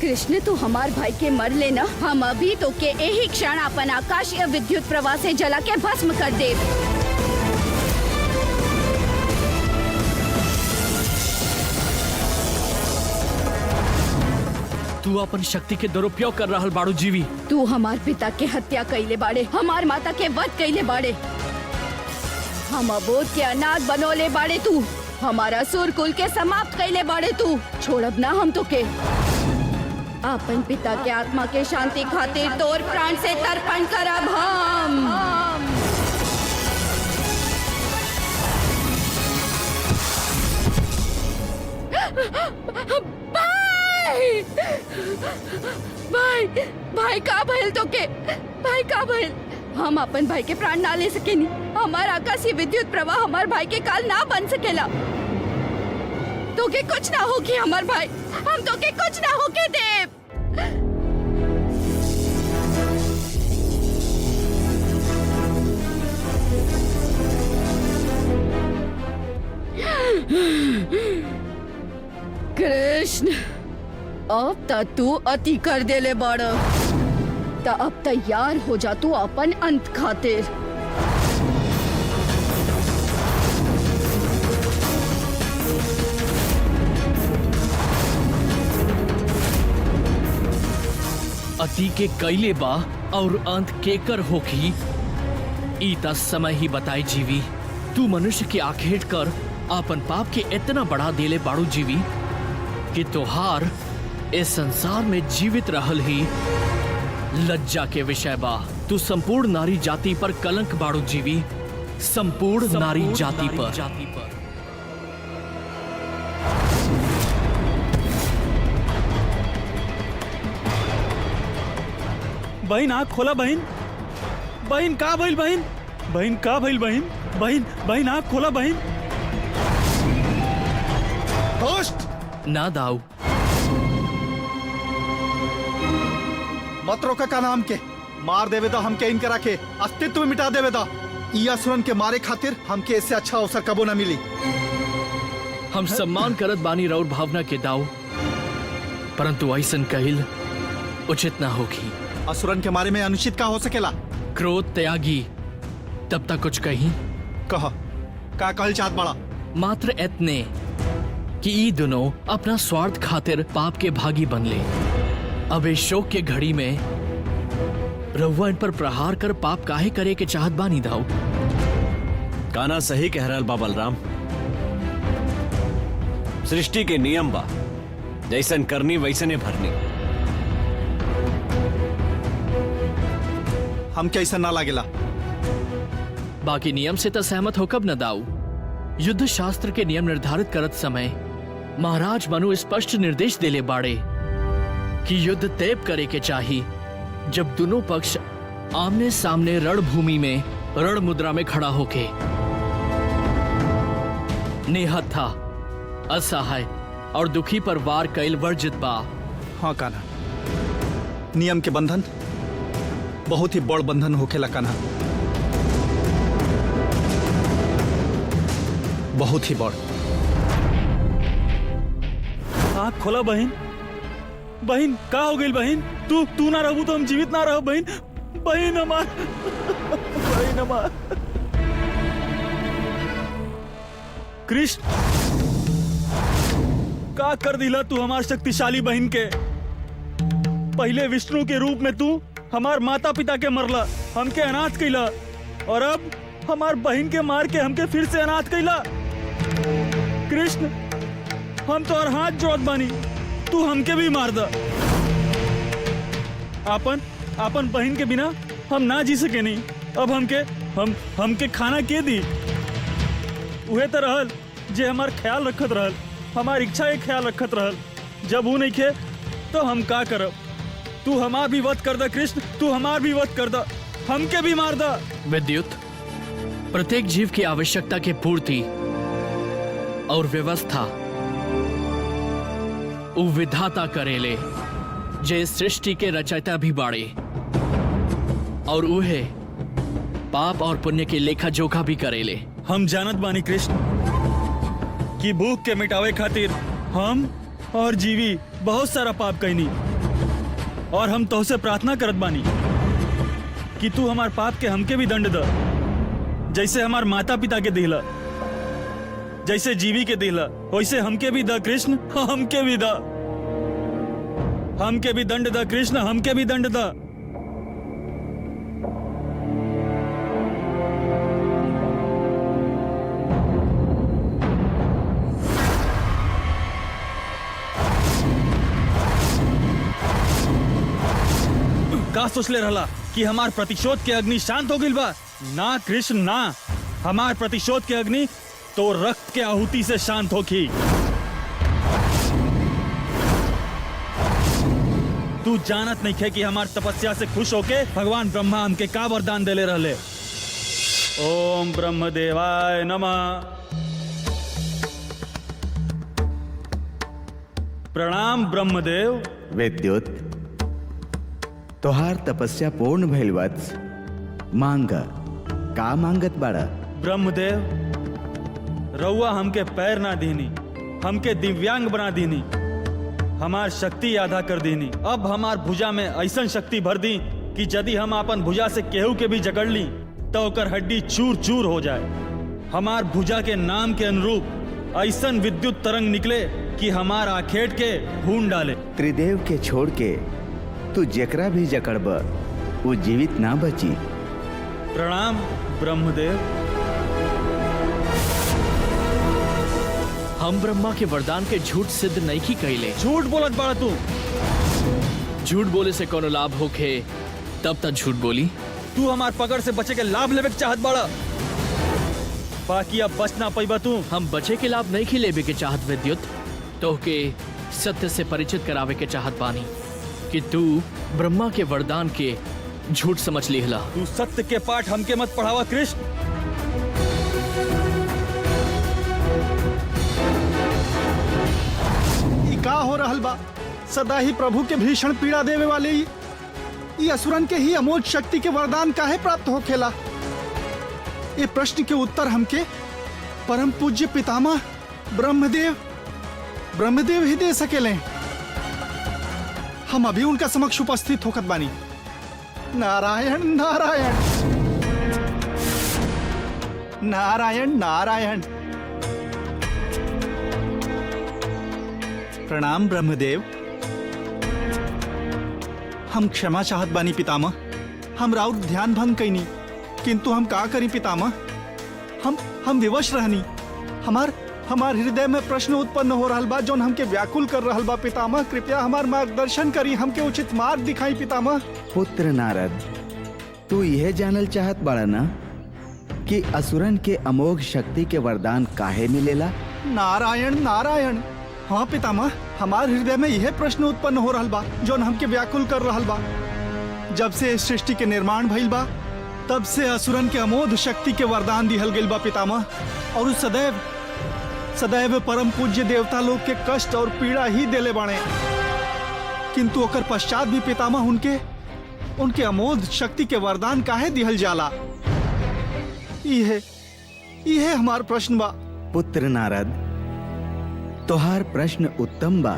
कृष्ण तू हमार भाई के मर लेना, हम अभी तो के यही क्षण अपन आकाशीय विद्युत प्रवाह से जला के भस्म कर दे। तू अपन शक्ति के दुरुपयोग कर रहल बाड़ू जीवी। तू हमार पिता के हत्या कैले बाड़े, हमार माता के वध कैले बाड़े, हम अबोध के अनाथ बनोले बाड़े तू, हमारा सुर कुल के समाप्त कैले बाड़े तू। छोड़ब ना हम तो के अपन पिता के आत्मा के शांति खातिर तोर प्राण से तर्पण करब हम। भाई भाई भाई का भइल तो के, भाई का भइल? हम अपन भाई के प्राण ना ले सकेनी, हमार आकाशीय विद्युत प्रवाह हमार भाई के काल ना बन सकेला। तो के कुछ ना होगी हमार भाई, हम तो के कुछ ना होके देव। कृष्ण अब त तू अति कर देले बड़, त अब तैयार हो जा तू अपन अंत खातिर। अति के कैले बा और अंत केकर होखी ई त समय ही बताई जीवी। तू मनुष्य के आखेट कर अपन पाप के इतना बढ़ा देले बाड़ू जीवी कि तोहार इस संसार में जीवित रहल ही लज्जा के विषय बा। तू संपूर्ण नारी जाति पर कलंक बाड़ू जीवी, संपूर्ण नारी जाति पर। बहन आँख खोला बहन, बहन का भइल बहन, बहन का भइल बहन, बहन बहन आँख खोला बहन। दुष्ट ना दाऊ, मत रोका का नाम के, मार देवे दा हमके इनके रखे, अस्तित्व मिटा देवे दा। ई असुरन के मारे खातिर हमके इससे अच्छा अवसर कबो न मिली। हम सम्मान करत बानी राउर भावना के दाऊ, परंतु ऐसन कहिल उचित ना होगी। असुरन के मारे में अनुचित का हो सकेला? क्रोध त्यागी तब तक कुछ कही कह का कहल चाहत बड़ा? मात्र इतने कि ई दोनों अपना स्वार्थ खातिर पाप के भागी बन ले। अब इस शोक के घड़ी में रहुआ इन पर प्रहार कर पाप काहे करे के चाहत बानी दाऊ? काना सही कह रहल बा बलराम। सृष्टि के नियम बा, जैसन करनी वैसने भरनी। हम कैसा ना लागेला। बाकी नियम से तो सहमत हो कब न दाऊ? युद्ध शास्त्र के नियम निर्धारित करत समय महाराज मनु स्पष्ट निर्देश देले बाड़े कि युद्ध तैब करे के चाही जब दोनों पक्ष आमने सामने रणभूमि में रण मुद्रा में खड़ा होके निहत्था, असहाय और दुखी पर वार कैल वर्जित बा। हाँ कान्हा, नियम के बंधन बहुत ही बड़ बंधन होखेला कान्हा, बहुत ही बड़। आँख खोला बहन, बहन का हो गई बहन? तू ना रहू तो हम जीवित ना रहो बहन, बहन हमार, बहन हमार। कृष्ण का कर दिला तू हमार शक्तिशाली बहन के? पहले विष्णु के रूप में तू हमार माता पिता के मरला, हमके अनाथ कैला, और अब हमार बहन के मार के हमके फिर से अनाथ कैला। कृष्ण हम तो और हाथ जोड़ बानी, तू हमके भी मार दा। आपन बहन के बिना हम ना जी सके नहीं। अब हमके खाना के दी? उहे तो रहल जे हमार ख्याल रखत रहल, हमार इच्छा के ख्याल रखत रहल। जब वो नहीं खे तो हम का करब? तू हमार भी वध कर दा कृष्ण, तू हमार भी वध कर दा, हमके भी मार दा। विद्युत प्रत्येक जीव की आवश्यकता के पूर्ति और व्यवस्था उ विधाता करेले जे सृष्टि के रचयिता भी बाड़े, और उहे पाप और पुण्य के लेखा जोखा भी करेले। हम जानत बानी कृष्ण कि भूख के मिटावे खातिर हम और जीवी बहुत सारा पाप कईनी, और हम तोहसे प्रार्थना करत बानी कि तू हमार पाप के हमके भी दंड द, जैसे हमार माता पिता के दिला, जैसे जीवी के दिला, वैसे हमके भी द कृष्ण, हमके भी द, हमके भी दंड द कृष्ण, हमके भी दंड द। का सोचले रहला कि हमार प्रतिशोध के अग्नि शांत हो गइल बा? ना कृष्ण ना, हमार प्रतिशोध के अग्नि तो रक्त के आहुति से शांत होखी। तू जानत नहीं खे कि हमार तपस्या से खुश होके भगवान ब्रह्मा हमके का वरदान देले रहले। ओम ब्रह्मदेवाय नमः। प्रणाम ब्रह्मदेव। विद्युत, तोहार तपस्या पूर्ण भइल वत्स। मांग, का मांगत बाड़ा? ब्रह्मदेव, रउआ हमके पैर ना दीनी, हमके दिव्यांग बना दीनी, हमार शक्ति आधा कर दीनी। अब हमार भुजा में ऐसन शक्ति भर दी कि यदि हम अपन भुजा से केहू के भी जकड़ ली तो ओकर हड्डी चूर चूर हो जाए। हमार भुजा के नाम के अनुरूप ऐसन विद्युत तरंग निकले कि हमार आखेट के भून डाले। त्रिदेव के छोड़ के तू जेकरा भी जकड़ब वो जीवित ना बची। प्रणाम ब्रह्मदेव। हम ब्रह्मा के वरदान के झूठ सिद्ध नहीं की कैले। झूठ बोलत बाड़ा तू। झूठ बोले से कोनो लाभ होखे तब तक झूठ बोली। तू हमार पकड़ से बचे के लाभ लेवे के चाहत बाड़ा, बाकी अब बच ना पैबा तू। हम बचे के लाभ नहीं लेवे के चाहत विद्युत, तो के सत्य से परिचित करावे के चाहत बानी कि तू ब्रह्मा के वरदान के झूठ समझ लिहला। तू सत्य के पाठ हमके मत पढ़ावा कृष्ण। ई का हो रहल बा? सदा ही प्रभु के भीषण पीड़ा देवे वाले ई असुरन के ही अमोघ शक्ति के वरदान काहे प्राप्त होखेला? ये प्रश्न के उत्तर हमके परम पूज्य पितामह ब्रह्मदेव ही दे सकेले। हम अभी उनका समक्ष उपस्थित होकर बानी। नारायण नारायण नारायण नारायण। प्रणाम ब्रह्मदेव। हम क्षमा चाहत बानी पितामह, हम राउर ध्यान भंग कैनी, किंतु हम का करी पितामह? हम विवश रहनी। हमार हृदय में प्रश्न उत्पन्न हो रहल बा जोन हमके व्याकुल कर रहल बा पितामह। कृपया हमार मार्गदर्शन करी, हमके उचित मार्ग दिखाई पितामह। पुत्र नारद, तू यह जानल चाहत बाड़ा ना कि असुरन के अमोघ शक्ति के वरदान काहे मिलेला? नारायण नारायण। हाँ पितामह, हमार हृदय में यह प्रश्न उत्पन्न हो रहल बा जोन हमके व्याकुल कर रहल बा। जब से इस सृष्टि के निर्माण भइल बा तब से असुरन के अमोघ शक्ति के वरदान दिहल गइल बा पितामह, और सदैव परम पूज्य देवता लोग के कष्ट और पीड़ा ही देले बाणे। किंतु ओकर पश्चात भी पितामह उनके अमोघ शक्ति के वरदान काहे दिहल जाला? यह हमार प्रश्न बा। पुत्र नारद, तोहार प्रश्न उत्तम बा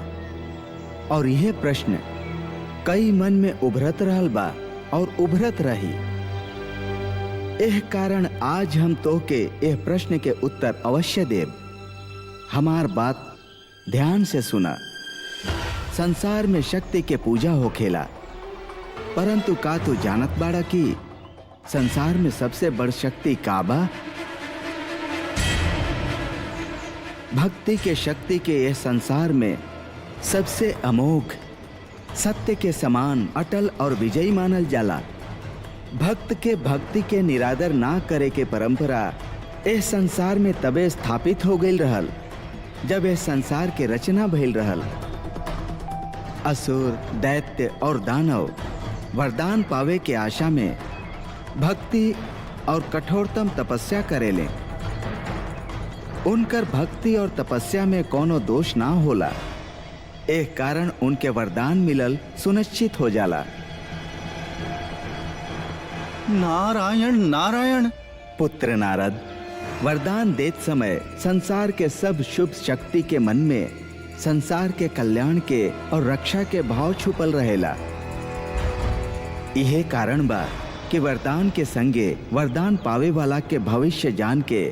और यह प्रश्न कई मन में उभरत रहल बा और उभरत रही। एह कारण आज हम तोके यह प्रश्न के उत्तर अवश्य देव। हमार बात ध्यान से सुना। संसार में शक्ति के पूजा होखेला, परंतु का तू जानत बाड़ा कि संसार में सबसे बड़ शक्ति का बा? भक्ति के शक्ति के यह संसार में सबसे अमोघ, सत्य के समान अटल और विजयी मानल जाला। भक्त के भक्ति के निरादर ना करे के परंपरा इस संसार में तबे स्थापित हो गई रहल जब इस संसार के रचना भइल रहल। असुर, दैत्य और दानव वरदान पावे के आशा में भक्ति और कठोरतम तपस्या करेले। उनकर भक्ति और तपस्या में कोनो दोष ना होला, एक कारण उनके वरदान मिलल सुनिश्चित हो जाला। नारायण नारायण। पुत्र नारद, वरदान देत समय संसार के सब शुभ शक्ति के मन में संसार के कल्याण के और रक्षा के भाव छुपल रहेला। यह कारण बा कि वरदान के संगे वरदान पावे वाला के भविष्य जान के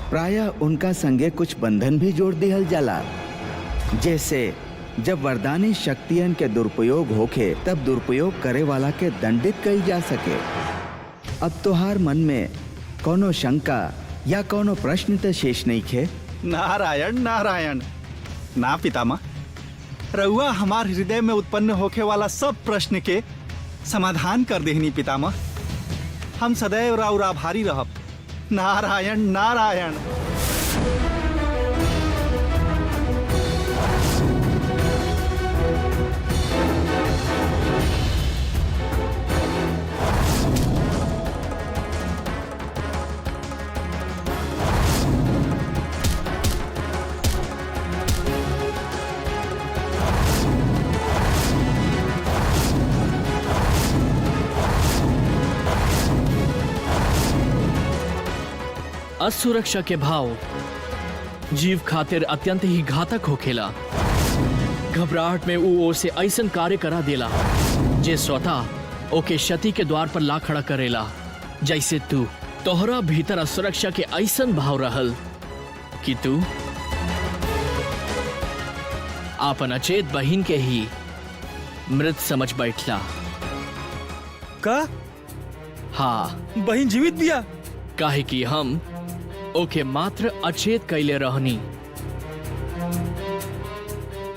प्रायः उनका संगे कुछ बंधन भी जोड़ दिहल जाला, जैसे जब वरदानी शक्तियन के दुरुपयोग होखे तब दुरुपयोग करे वाला के दंडित कईल जा सके। अब तोहार मन में कोनो शंका या कोनो प्रश्न तो शेष नहीं खे? नारायण नारायण। ना पितामह, रउआ हमार हृदय में उत्पन्न होखे वाला सब प्रश्न के समाधान कर देहनी पितामह। हम सदैव राउर आभारी रहब। नारायण नारायण। असुरक्षा के भाव जीव खातिर अत्यंत ही घातक होखेला। घबराहट में ऊ ओसे ऐसन कार्य करा देला जे स्वतः ओके क्षति के द्वार पर ला खड़ा करेला। जैसे तोहरा भीतर असुरक्षा के ऐसन भाव रहल कि तू आपन अचेत बहिन के ही मृत समझ बैठला। का हाँ, बहन जीवित बिया? काहे कि हम ओके मात्र अचेत कैले रहनी।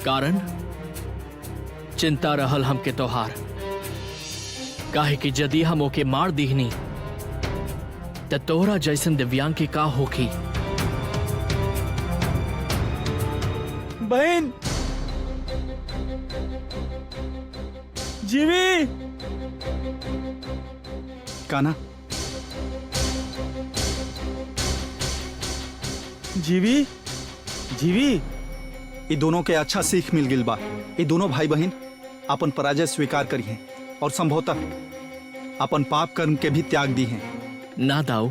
कारण चिंता रहल हमके तोहार, काहे कि यदि हम ओके मार दीहनी त तोहरा जैसन दिव्यांग के का होखी। बहन जीवी। कान्हा, जीवी जीवी। ये दोनों के अच्छा सीख मिल गिल बा। ये दोनों भाई बहन अपन पराजय स्वीकार करी हैं और संभवतः अपन पाप कर्म के भी त्याग दी हैं। ना दाऊ,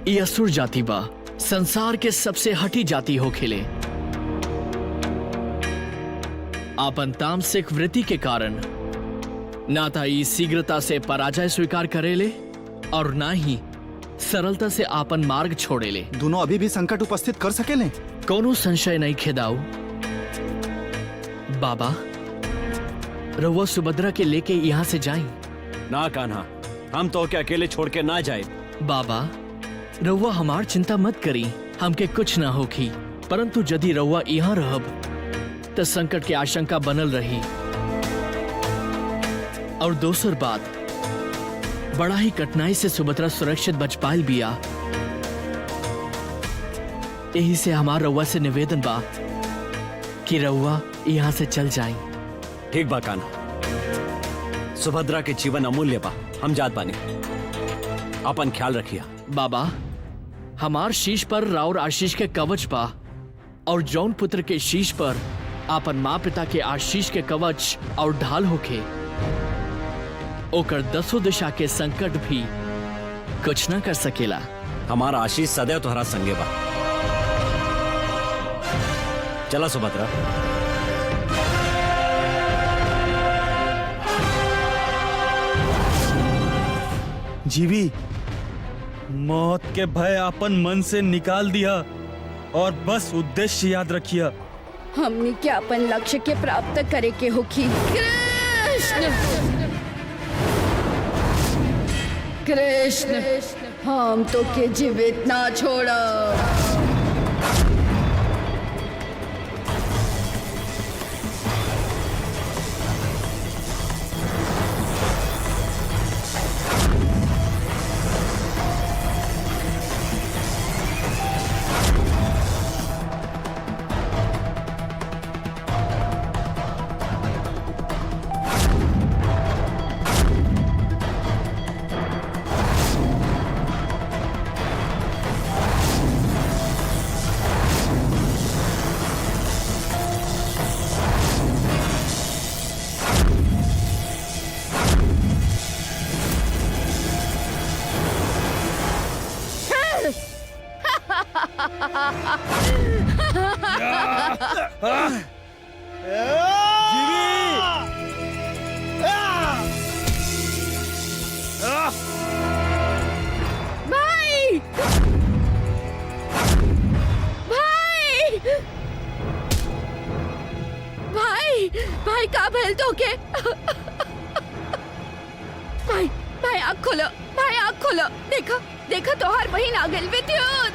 ये असुर जाति बा, संसार के सबसे हटी जाति हो खेले। आपन तामसिक वृत्ति के कारण ना ता ई शीघ्रता से पराजय स्वीकार करेले और ना ही सरलता से आपन मार्ग छोड़ेले। दोनों अभी भी संकट उपस्थित कर सकेले। कोनो संशय नहीं खेदाऊ। बाबा, रउआ सुभद्रा के लेके यहाँ से जाई। ना कान्हा, हम तो क्या अकेले छोड़ के ना जाए। बाबा, रउआ हमार चिंता मत करी, हमके कुछ ना होखी। परंतु यदि रउआ यहाँ रहब तो संकट की आशंका बनल रही। और दोसर बात, बड़ा ही कठिनाई से सुभद्रा सुरक्षित बच पाइल बिया। यही से हमार रउआ से निवेदन बा कि रउआ यहाँ से चल जाए। ठीक बा कान्हा, सुभद्रा के जीवन अमूल्य बा, हम जात बानी। अपन ख्याल रखिया। बाबा, हमार शीश पर राउर आशीष के कवच बा और जौन पुत्र के शीश पर आपन माँ पिता के आशीष के कवच और ढाल होखे, ओकर 10 दिशा के संकट भी कुछ न कर सकेला। हमारा आशीष सदैव तोहरा संगे बा। चला सुभद्रा। जीवी, मौत के भय अपन मन से निकाल दिया और बस उद्देश्य याद रखिया। हमने क्या अपन लक्ष्य के प्राप्त करे के होखी। कृष्ण कृष्ण, हम तो के जीवित ना छोड़ा। आँख खोलो, भाई आँख खोलो। देखो देखो तोहार बहन आ गई। विद्युत,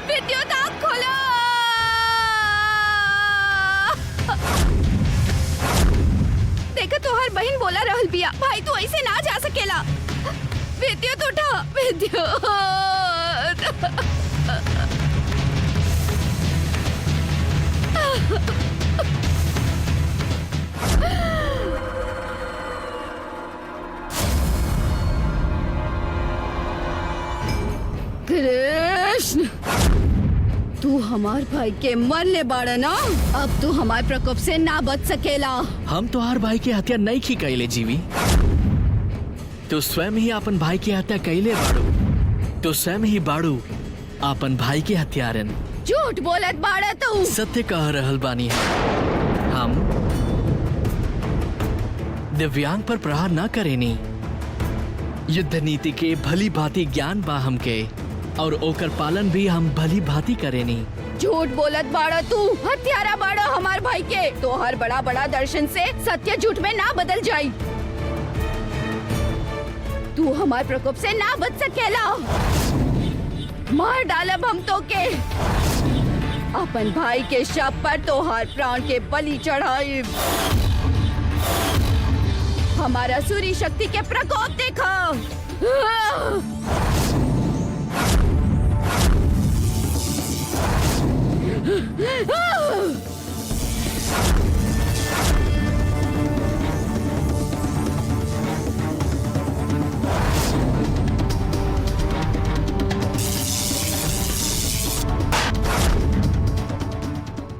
विद्युत आँख खोलो। देखो तोहार बहन बोला रहल बिया, भाई तू ऐसे ना जा सकेला। विद्युत उठा, विद्युत। कृष्ण, तू हमार भाई के मरले बाड़ा ना। अब तू हमारे प्रकोप से ना बच सकेला। हम तो हर भाई की हत्या नहीं की कैले जीवी। तो स्वयं ही अपन भाई की हत्या कैले बाड़ू। तो स्वयं ही बाड़ू अपन भाई के हत्यारन। झूठ बोलत बाड़ा तू। सत्य कह रहल बानी हम दिव्यांग पर प्रहार ना करेनी। युद्ध नीति के भली भांति ज्ञान बा हमके और ओकर पालन भी हम भली भांति करेनी। झूठ बोलत बाड़ा तू। हत्यारा बाड़ा हमार भाई के। तो हर बड़ा बड़ा दर्शन से सत्य झूठ में ना बदल जाई। तू हमार प्रकोप से ना बच सकेला। मार डालब हम तो के। अपन भाई के शव पर तोहार प्राण के बलि चढ़ाई। हमारा सूर्य शक्ति के प्रकोप देखो।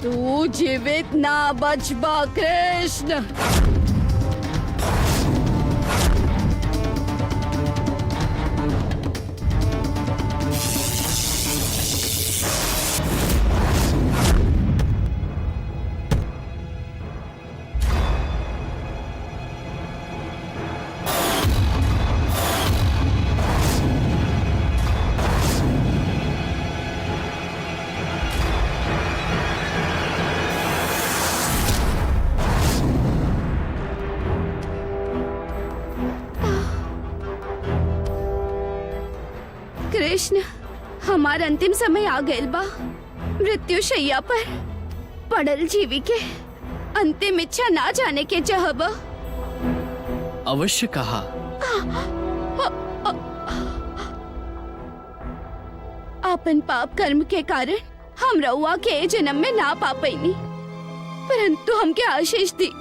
तू जीवित ना बचबा कृष्ण। कृष्ण, हमार अंतिम समय आ गइल बा। मृत्यु शैया पर पड़ल जीवी के अंतिम इच्छा ना जाने के चाहब। अवश्य कहा। अपन पाप कर्म के कारण हम रउआ के जन्म में ना पा पैनी, परंतु हमके आशीष दी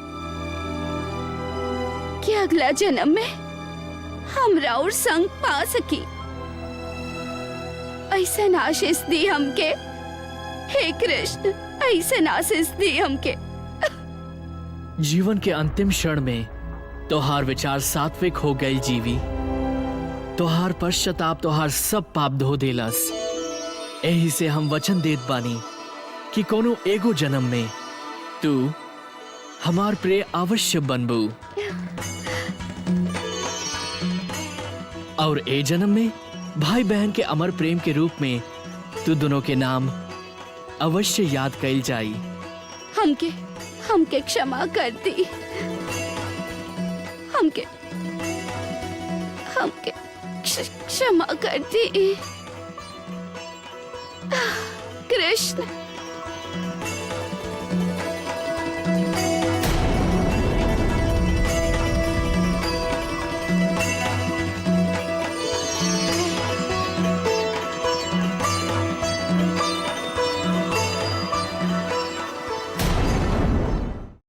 कि अगला जन्म में हम राउर संग पा सकी। ऐसा आशीष दी हमके। हे कृष्ण, ऐसा आशीष दी हमके। जीवन के अंतिम क्षण में तोहार विचार सात्विक हो गई जीवी। तोहार पश्चाताप तोहार सब पाप धो देलस। यही से हम वचन देत बानी कि कोनो एगो जन्म में तू हमार प्रिय अवश्य बनबू और ए जन्म में भाई बहन के अमर प्रेम के रूप में तू दोनों के नाम अवश्य याद कैल जाई। हमके क्षमा कर दी। हमके क्षमा कर दी कृष्ण।